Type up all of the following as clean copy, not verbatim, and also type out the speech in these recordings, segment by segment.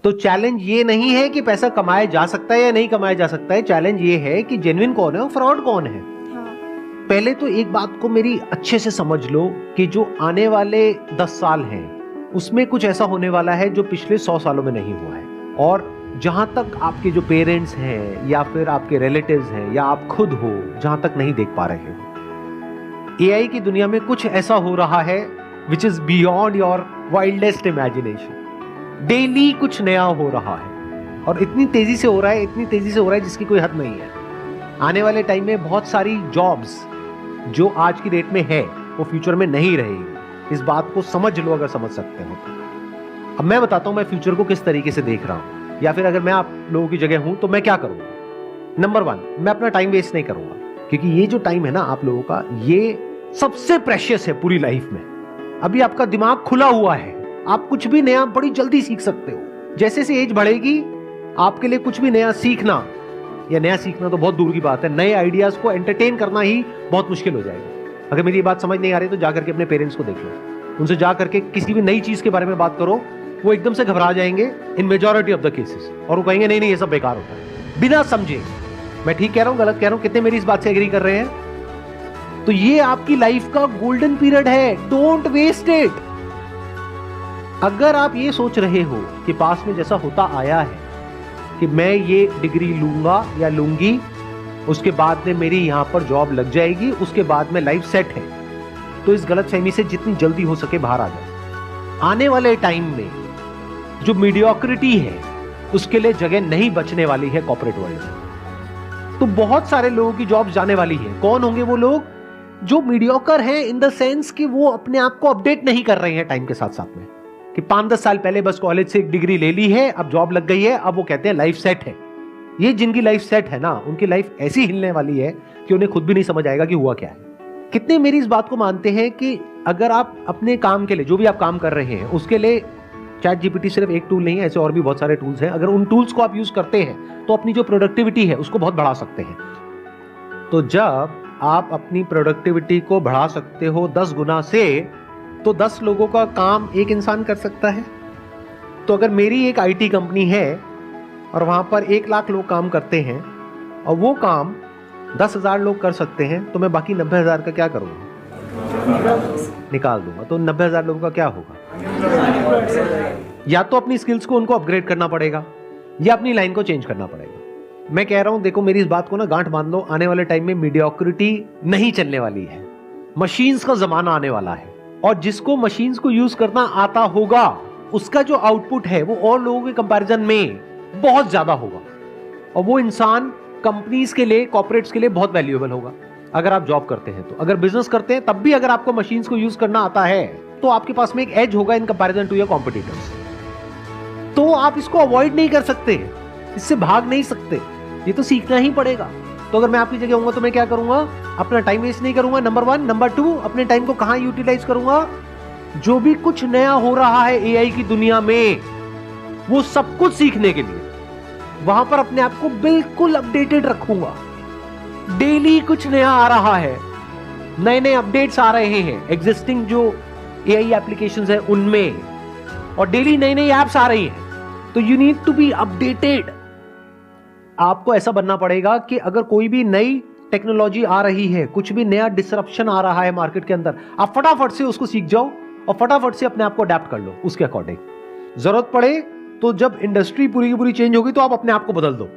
तो चैलेंज ये नहीं है कि पैसा कमाया जा सकता है या नहीं कमाया जा सकता है, चैलेंज ये है कि जेन्युइन कौन है और फ्रॉड कौन है। पहले तो एक बात को मेरी अच्छे से समझ लो कि जो आने वाले 10 साल हैं उसमें कुछ ऐसा होने वाला है जो पिछले 100 सालों में नहीं हुआ है। और जहां तक आपके जो पेरेंट्स हैं या फिर आपके रिलेटिव्स हैं या आप खुद हो, जहां तक नहीं देख पा रहे हो, एआई की दुनिया में कुछ ऐसा हो रहा है which is beyond your wildest imagination. Daily कुछ नया हो रहा है और इतनी तेजी से हो रहा है, इतनी तेजी से हो रहा है जिसकी कोई हद नहीं है। आने वाले टाइम में बहुत सारी जॉब्स जो आज की डेट में है वो फ्यूचर में नहीं रहेगी। इस बात को समझ लो अगर समझ सकते हो तो। अब मैं बताता हूं मैं फ्यूचर को किस तरीके से देख रहा हूं, या फिर अगर मैं आप लोगों की जगह हूं तो मैं क्या करूंगा। नंबर 1, मैं अपना टाइम वेस्ट नहीं करूंगा, क्योंकि ये जो टाइम है ना आप लोगों का, ये सबसे प्रेशियस है पूरी लाइफ में। अभी आपका दिमाग खुला हुआ है, आप कुछ भी नया बड़ी जल्दी सीख सकते हो। जैसे जैसे एज बढ़ेगी आपके लिए कुछ भी नया सीखना, या नया सीखना तो बहुत दूर की बात है, नए आइडियाज को एंटरटेन करना ही बहुत मुश्किल हो जाएगा। अगर मेरी ये बात समझ नहीं आ रही तो जाकर के अपने पेरेंट्स को देख लो, उनसे जाकर के किसी भी नई चीज के बारे में बात करो, वो एकदम से घबरा जाएंगे इन मेजॉरिटी ऑफ द केसेस, और वो कहेंगे नहीं नहीं ये सब बेकार होता है, बिना समझे। मैं ठीक कह रहा हूं गलत कह रहा हूं, कितने मेरी इस बात से एग्री कर रहे हैं। तो ये आपकी लाइफ का गोल्डन पीरियड है, डोंट वेस्ट इट। अगर आप ये सोच रहे हो कि पास में जैसा होता आया है कि मैं ये डिग्री लूंगा या लूंगी, उसके बाद में मेरी यहां पर जॉब लग जाएगी, उसके बाद में लाइफ सेट है, तो इस गलतफहमी से जितनी जल्दी हो सके बाहर आ जाओ। आने वाले टाइम में जो मीडियोक्रिटी है उसके लिए जगह नहीं बचने वाली है कॉर्पोरेट वर्ल्ड में। तो बहुत सारे लोगों की जॉब जाने वाली है। कौन होंगे वो लोग? जो मीडियोकर हैं इन द सेंस कि वो अपने आप को अपडेट नहीं कर रहे हैं टाइम के साथ साथ में, कि 5-10 साल पहले बस कॉलेज से एक डिग्री ले ली है, अब जॉब लग गई है, अब वो कहते हैं लाइफ सेट है। ये जिनकी लाइफ सेट है ना, उनकी लाइफ ऐसी हिलने वाली है कि उन्हें खुद भी नहीं समझ आएगा कि हुआ क्या है। कितने मेरी इस बात को मानते हैं कि अगर आप अपने काम के लिए, जो भी आप काम कर रहे हैं उसके लिए, चैट जीपीटी सिर्फ एक टूल नहीं है, ऐसे और भी बहुत सारे टूल्स हैं, अगर उन टूल्स को आप यूज करते हैं तो अपनी जो प्रोडक्टिविटी है उसको बहुत बढ़ा सकते हैं। तो जब आप अपनी प्रोडक्टिविटी को बढ़ा सकते हो 10 गुना से, तो 10 लोगों का काम एक इंसान कर सकता है। तो अगर मेरी एक आईटी कंपनी है और वहां पर 1 लाख लोग काम करते हैं और वो काम 10,000 लोग कर सकते हैं, तो मैं बाकी 90,000 का क्या करूंगा? निकाल दूंगा। तो 90,000 लोगों का क्या होगा? या तो अपनी स्किल्स को उनको अपग्रेड करना पड़ेगा या अपनी लाइन को चेंज करना पड़ेगा। मैं कह रहा हूं, देखो मेरी इस बात को ना गांठ बांध लो, आने वाले टाइम में मीडियोक्रिटी नहीं चलने वाली है, मशीन्स का जमाना आने वाला है। और जिसको मशीन्स को यूज करना आता होगा उसका जो आउटपुट है वो और लोगों के कंपैरिजन में बहुत ज्यादा होगा, और वो इंसान कंपनीज के लिए, कॉर्पोरेट्स के लिए बहुत वैल्यूएबल होगा। अगर आप जॉब करते हैं तो, अगर बिजनेस करते हैं तब भी अगर आपको मशीन्स को यूज करना आता है तो आपके पास में एक एज होगा in comparison to your competitors. तो आप इसको अवॉइड नहीं कर सकते, इससे भाग नहीं सकते, ये तो सीखना ही पड़ेगा। तो अगर मैं आपकी जगह होऊंगा तो मैं क्या करूंगा? अपना टाइम वेस्ट नहीं करूंगा, नंबर 1। नंबर 2, अपने टाइम को कहां यूटिलाइज करूंगा? जो भी कुछ नया हो रहा है एआई की दुनिया में, वो सब कुछ सीखने के लिए वहां पर अपने आप को बिल्कुल अपडेटेड रखूंगा। डेली कुछ नया आ रहा है, नए नए अपडेट्स आ रहे हैं एग्जिस्टिंग जो एआई एप्लीकेशंस है उनमें, और डेली नई नई एप्स आ रही हैं। तो you need to be updated. आपको ऐसा बनना पड़ेगा कि अगर कोई भी नई टेक्नोलॉजी आ रही है, कुछ भी नया डिसरप्शन आ रहा है मार्केट के अंदर, आप फटाफट से उसको सीख जाओ और फटाफट से अपने आप को अडेप्ट कर लो उसके अकॉर्डिंग। जरूरत पड़े तो जब इंडस्ट्री पूरी की पूरी चेंज होगी तो आप अपने आप को बदल दो।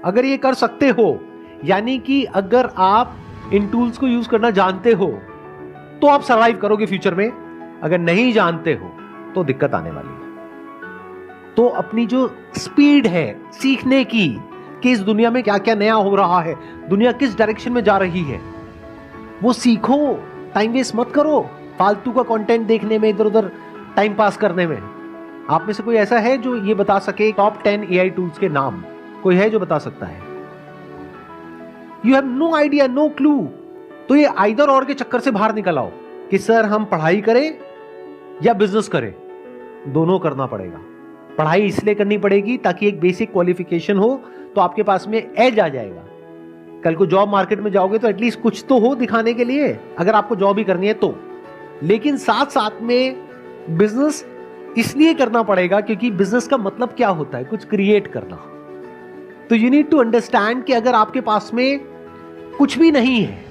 अगर ये कर सकते हो, यानी कि अगर आप इन टूल्स को यूज करना जानते हो तो आप सरवाइव करोगे फ्यूचर में। अगर नहीं जानते हो तो दिक्कत आने वाली है। तो अपनी जो स्पीड है सीखने की, कि इस दुनिया में क्या क्या नया हो रहा है, दुनिया किस डायरेक्शन में जा रही है, वो सीखो। टाइम वेस्ट मत करो फालतू का कंटेंट देखने में, इधर उधर टाइम पास करने में। आप में से कोई ऐसा है जो ये बता सके टॉप 10 एआई टूल्स के नाम? कोई है जो बता सकता है? You have no idea, no clue. तो ये आइदर और के चक्कर से बाहर निकल आओ कि सर हम पढ़ाई करें या बिजनेस करें। दोनों करना पड़ेगा। पढ़ाई इसलिए करनी पड़ेगी ताकि एक बेसिक क्वालिफिकेशन हो, तो आपके पास में एज आ जाएगा। कल को जॉब मार्केट में जाओगे तो एटलीस्ट कुछ तो हो दिखाने के लिए, अगर आपको जॉब ही करनी है तो। लेकिन साथ साथ में बिजनेस इसलिए करना पड़ेगा क्योंकि बिजनेस का मतलब क्या होता है, कुछ क्रिएट करना। तो यू नीड टू अंडरस्टैंड कि अगर आपके पास में कुछ भी नहीं है,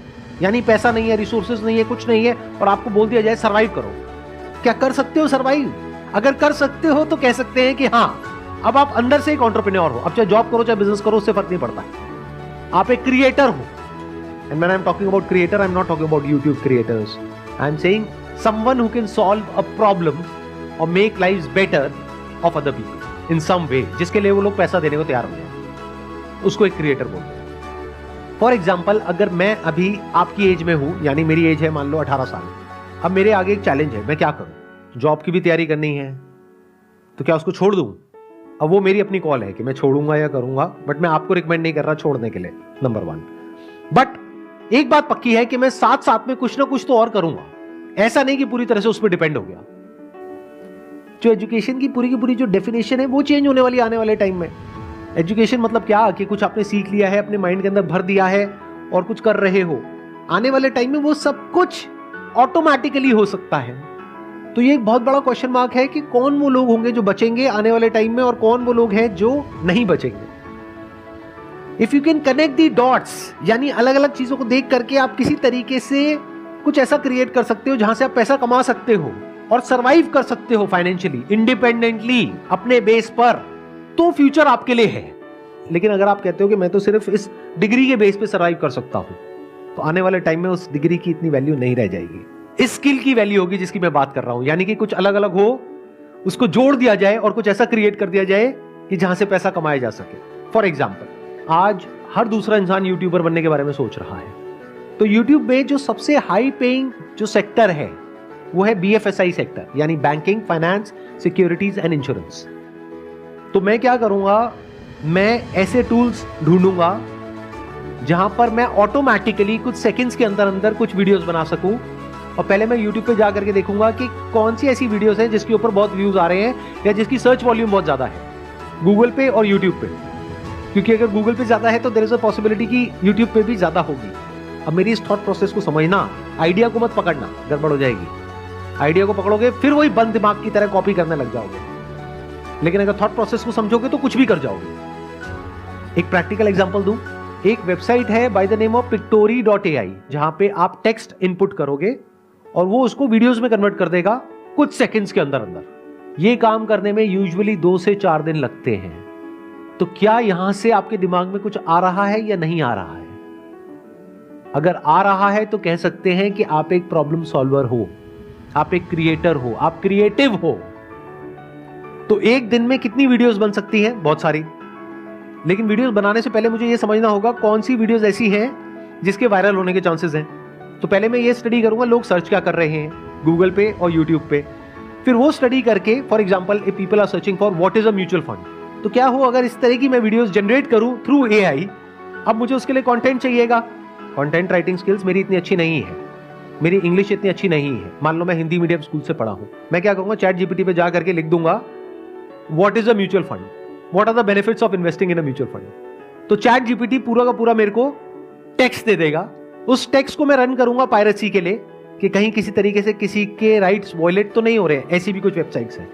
यानी पैसा नहीं है, रिसोर्सेज नहीं है, कुछ नहीं है, और आपको बोल दिया जाए सर्वाइव करो, क्या कर सकते हो सर्वाइव? अगर कर सकते हो तो कह सकते हैं कि हाँ, अब आप अंदर से एक एंटरप्रेन्योर हो। अब चाहे जॉब करो चाहे बिजनेस करो, उससे फर्क नहीं पड़ता, आप एक क्रिएटर हो। And when I am talking about creator, I am not talking about YouTube creators, I am saying someone who can solve a problem और make lives better off other people in some way, जिसके लिए वो लोग पैसा देने को तैयार हो जाए, उसको एक क्रिएटर बोलते हैं। फॉर एग्जाम्पल, अगर मैं अभी आपकी एज में हूं, यानी मेरी एज है मान लो 18 साल, अब मेरे आगे एक चैलेंज है, मैं क्या करूं? जॉब की भी तैयारी करनी है, तो क्या उसको छोड़ दूं? अब वो मेरी अपनी कॉल है कि मैं छोड़ूंगा या करूंगा, बट मैं आपको रिकमेंड नहीं कर रहा छोड़ने के लिए, नंबर 1। बट एक बात पक्की है कि मैं साथ साथ में कुछ ना कुछ तो और करूंगा, ऐसा नहीं कि पूरी तरह से उस पर डिपेंड हो गया। जो एजुकेशन की पूरी जो डेफिनेशन है वो चेंज होने वाली आने वाले टाइम में। एजुकेशन मतलब क्या कि कुछ आपने सीख लिया है, अपने माइंड के अंदर भर दिया है और कुछ कर रहे हो, आने वाले टाइम में वो सब कुछ ऑटोमेटिकली हो सकता है। तो ये एक बहुत बड़ा क्वेश्चन मार्क है कि कौन वो लोग होंगे जो बचेंगे आने वाले टाइम में और कौन वो लोग हैं जो नहीं बचेंगे। If you can connect the dots, यानी अलग अलग चीजों को देख करके आप किसी तरीके से कुछ ऐसा क्रिएट कर सकते हो जहां से आप पैसा कमा सकते हो और सरवाइव कर सकते हो फाइनेंशियली, इंडिपेंडेंटली, अपने बेस पर, तो फ्यूचर आपके लिए है। लेकिन अगर आप कहते हो कि मैं तो सिर्फ इस डिग्री के बेस पे सरवाइव कर सकता हूं, तो आने वाले टाइम में उस डिग्री की इतनी वैल्यू नहीं रह जाएगी। इस स्किल की वैल्यू होगी जिसकी मैं बात कर रहा हूं, यानी कि कुछ अलग अलग हो, उसको जोड़ दिया जाए और कुछ ऐसा क्रिएट कर दिया जाए कि जहां से पैसा कमाया जा सके। फॉर एग्जाम्पल, आज हर दूसरा इंसान यूट्यूबर बनने के बारे में सोच रहा है, तो यूट्यूब में जो सबसे हाई पेइंग जो सेक्टर है वो है BFSI सेक्टर, यानी banking, finance, securities and insurance. तो मैं क्या करूंगा, मैं ऐसे टूल्स ढूंढूंगा जहां पर मैं ऑटोमेटिकली कुछ सेकंड्स के अंदर अंदर कुछ वीडियोस बना सकूं। और पहले मैं यूट्यूब पे जा करके देखूंगा कि कौन सी ऐसी वीडियोस हैं जिसके ऊपर बहुत व्यूज आ रहे हैं या जिसकी सर्च वॉल्यूम बहुत ज्यादा है, गूगल पे और यूट्यूब पे। क्योंकि अगर गूगल पे ज्यादा है तो देयर इज अ पॉसिबिलिटी कि यूट्यूब पे भी ज्यादा होगी। अब मेरी इस थॉट प्रोसेस को समझना, आइडिया को मत पकड़ना, गड़बड़ हो जाएगी। आइडिया को पकड़ोगे फिर वही बंद दिमाग की तरह कॉपी करने लग जाओगे, लेकिन अगर थॉट प्रोसेस को समझोगे तो कुछ भी कर जाओगे। एक प्रैक्टिकल एग्जांपल दूं, एक वेबसाइट है by the name of pictory.ai, जहां पे आप टेक्स्ट इनपुट करोगे और वो उसको वीडियोस में कन्वर्ट कर देगा कुछ सेकंड्स के अंदर अंदर। ये काम करने में यूजुअली 2 से 4 दिन लगते हैं। तो क्या यहां से आपके दिमाग में कुछ आ रहा है या नहीं आ रहा है? अगर आ रहा है तो कह सकते हैं कि आप एक प्रॉब्लम सॉल्वर हो, आप एक क्रिएटर हो, आप क्रिएटिव हो। तो एक दिन में कितनी वीडियोस बन सकती हैं? बहुत सारी। लेकिन वीडियोस बनाने से पहले मुझे यह समझना होगा कौन सी वीडियोस ऐसी हैं जिसके वायरल होने के चांसेस हैं। तो पहले मैं ये स्टडी करूंगा लोग सर्च क्या कर रहे हैं गूगल पे और यूट्यूब पे। फिर वो स्टडी करके, for example if people are searching for what is a mutual fund, तो क्या हो अगर इस तरह की मैं वीडियोस जनरेट करूं थ्रू AI। अब मुझे उसके लिए कंटेंट चाहिएगा। कंटेंट राइटिंग स्किल्स मेरी इतनी अच्छी नहीं है, मेरी इंग्लिश इतनी अच्छी नहीं है। मान लो मैं हिंदी मीडियम स्कूल से पढ़ा हूं, मैं क्या करूंगा, चैट GPT पे जा करके लिख दूंगा what is a mutual fund, what are the benefits of investing in a mutual fund. तो चैट GPT पूरा का पूरा मेरे को टेक्स्ट दे देगा। उस टेक्स्ट को मैं रन करूंगा पायरेसी के लिए कि कहीं किसी तरीके से किसी के राइट्स वायलेट तो नहीं हो रहे हैं। ऐसी भी कुछ वेबसाइट्स हैं।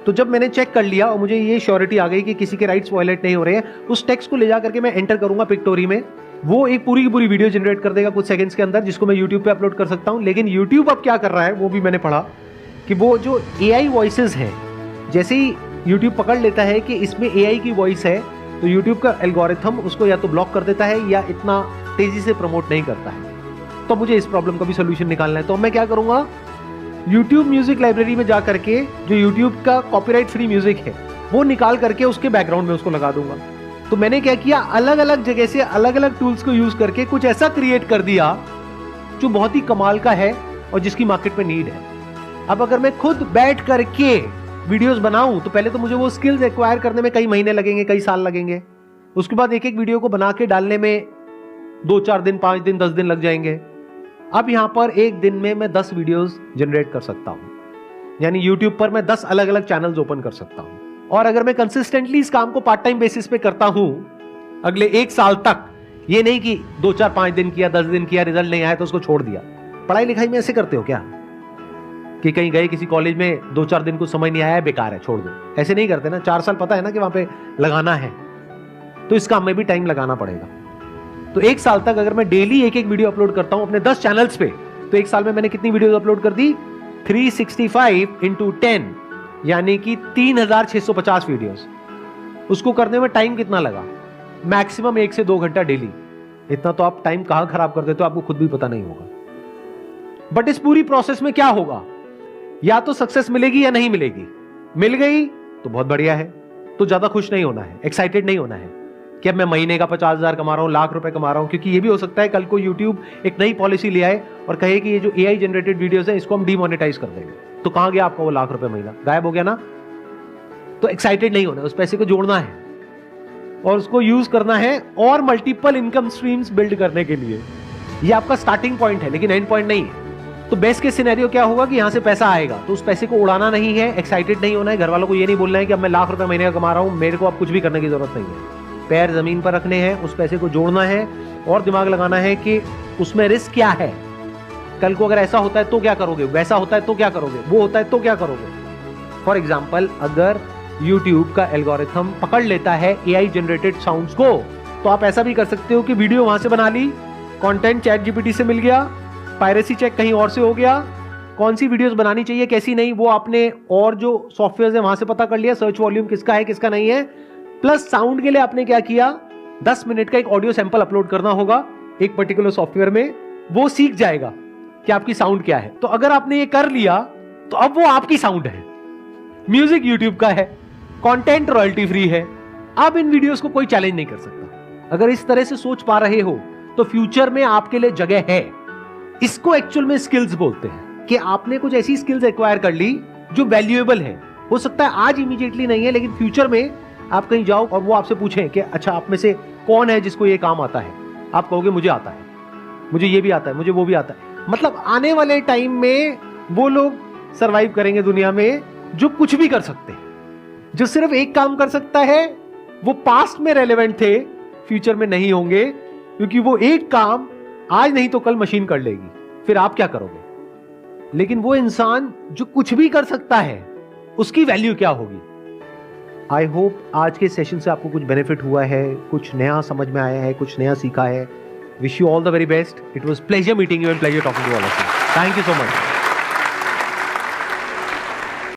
तो जब मैंने चेक कर लिया और मुझे ये श्योरिटी आ गई कि किसी के राइट्स वायलेट नहीं हो रहे हैं, उस टेक्स्ट को ले जा करके मैं एंटर करूंगा पिक्टोरी में, वो एक पूरी की पूरी वीडियो जनरेट कर देगा कुछ सेकंड्स के अंदर, जिसको मैं यूट्यूब पे अपलोड कर सकता हूं। लेकिन यूट्यूब अब क्या कर रहा है वो भी मैंने पढ़ा कि वो जो AI वॉइसेस है, जैसे ही यूट्यूब पकड़ लेता है कि इसमें AI की वॉइस है, तो यूट्यूब का एल्गोरिथम उसको या तो ब्लॉक कर देता है या इतना तेजी से प्रमोट नहीं करता है। तो मुझे इस प्रॉब्लम का भी सोल्यूशन निकालना है। तो मैं क्या करूंगा, यूट्यूब म्यूजिक लाइब्रेरी में जा करके जो यूट्यूब का कॉपीराइट फ्री म्यूजिक है वो निकाल करके उसके बैकग्राउंड में उसको लगा दूंगा। तो मैंने क्या किया, अलग अलग जगह से अलग अलग टूल्स को यूज करके कुछ ऐसा क्रिएट कर दिया जो बहुत ही कमाल का है और जिसकी मार्केट में नीड है। अब अगर मैं खुद बैठ करके वीडियोस बनाऊं तो पहले तो मुझे वो स्किल्स एक्वायर करने में कई महीने लगेंगे, कई साल लगेंगे। उसके बाद एक एक वीडियो को बना के डालने में 2-4 दिन, 5 दिन, 10 दिन लग जाएंगे। अब यहां पर एक दिन में मैं 10 वीडियोस जनरेट कर सकता हूं, यानी यूट्यूब पर मैं 10 अलग अलग चैनल्स ओपन कर सकता हूं। और अगर मैं कंसिस्टेंटली इस काम को पार्ट टाइम बेसिस पे करता हूं अगले 1 साल तक, ये नहीं कि 2-4-5 दिन किया, 10 दिन किया, रिजल्ट नहीं आया तो उसको छोड़ दिया। पढ़ाई लिखाई में ऐसे करते हो क्या? कि कहीं गए किसी कॉलेज में 2-4 दिन कुछ समझ नहीं आया, बेकार है, छोड़ दो, ऐसे नहीं करते ना। 4 साल पता है ना कि वहां पे लगाना है, तो इस काम में भी टाइम लगाना पड़ेगा। तो 1 साल तक अगर मैं डेली एक वीडियो अपलोड करता हूं अपने 10 चैनल्स पे, तो 1 साल में मैंने कितनी वीडियोस अपलोड कर दी? 365 × 10 यानी कि 3650 वीडियोस। उसको करने में टाइम कितना लगा? मैक्सिमम 1 से 2 घंटा डेली। इतना तो आप टाइम कहां खराब कर देते हो आपको खुद भी पता नहीं होगा। बट इस पूरी प्रोसेस में क्या होगा? या तो सक्सेस मिलेगी या नहीं मिलेगी। मिल गई तो बहुत बढ़िया है, तो ज्यादा खुश नहीं होना है, एक्साइटेड नहीं होना है कि अब मैं महीने का 50,000 कमा रहा हूं, लाख रुपए कमा रहा हूं। क्योंकि ये भी हो सकता है कल को YouTube एक नई पॉलिसी ले आए और कहे कि ये जो AI जनरेटेड वीडियोस है इसको हम डीमोनेटाइज कर देंगे, तो कहां गया आपका वो लाख रुपए महीना? गायब हो गया ना। तो एक्साइटेड नहीं होना, उस पैसे को जोड़ना है और उसको यूज करना है और मल्टीपल इनकम स्ट्रीम्स बिल्ड करने के लिए। ये आपका स्टार्टिंग पॉइंट है लेकिन एंड पॉइंट नहीं है। तो बेस्ट के सिनेरियो क्या होगा कि यहां से पैसा आएगा, तो उस पैसे को उड़ाना नहीं है, एक्साइटेड नहीं होना है, घर वालों को ये नहीं बोलना है कि अब मैं लाख रुपए महीने का कमा रहा हूं, मेरे को अब कुछ भी करने की जरूरत नहीं है। पैर जमीन पर रखने हैं, उस पैसे को जोड़ना है और दिमाग लगाना है कि उसमें रिस्क क्या है। कल को अगर ऐसा होता है तो क्या करोगे, वैसा होता है तो क्या करोगे, वो होता है तो क्या करोगे। फॉर एग्जाम्पल, अगर YouTube का एल्गोरिथम पकड़ लेता है AI जनरेटेड साउंड्स को, तो आप ऐसा भी कर सकते हो कि वीडियो वहां से बना ली, कंटेंट ChatGPT से मिल गया, पायरेसी चेक कहीं और से हो गया, कौन सी वीडियोस बनानी चाहिए कैसी नहीं वो आपने और जो सॉफ्टवेयर है वहां से पता कर लिया, सर्च वॉल्यूम किसका है किसका नहीं है। प्लस साउंड के लिए आपने क्या किया, 10 मिनट का एक ऑडियो सैंपल अपलोड करना होगा एक पर्टिकुलर सॉफ्टवेयर में, वो सीख जाएगा कि आपकी साउंड क्या है। तो अगर आपने ये कर लिया तो अब वो आपकी साउंड है। म्यूजिक YouTube का है, कंटेंट रॉयल्टी फ्री है, अब इन वीडियोस को कोई चैलेंज नहीं कर सकता। अगर इस तरह से सोच पा रहे हो तो फ्यूचर में आपके लिए जगह है। इसको एक्चुअल में स्किल्स बोलते हैं कि आपने कुछ ऐसी स्किल्स एक्वायर कर ली जो वैल्यूएबल है। हो सकता है आज इमीडिएटली नहीं है लेकिन फ्यूचर में आप कहीं जाओ और वो आपसे पूछें कि अच्छा आप में से कौन है जिसको ये काम आता है, आप कहोगे मुझे आता है, मुझे ये भी आता है, मुझे वो भी आता है। मतलब आने वाले टाइम में वो लोग सरवाइव करेंगे दुनिया में जो कुछ भी कर सकते हैं। जो सिर्फ एक काम कर सकता है वो पास्ट में रेलेवेंट थे, फ्यूचर में नहीं होंगे, क्योंकि वो एक काम आज नहीं तो कल मशीन कर लेगी, फिर आप क्या करोगे। लेकिन वो इंसान जो कुछ भी कर सकता है उसकी वैल्यू क्या होगी। आई होप आज के सेशन से आपको कुछ बेनिफिट हुआ है, कुछ नया समझ में आया है, कुछ नया सीखा है। Wish you all the very best. It was pleasure meeting you and pleasure talking to all of you. Thank you so much.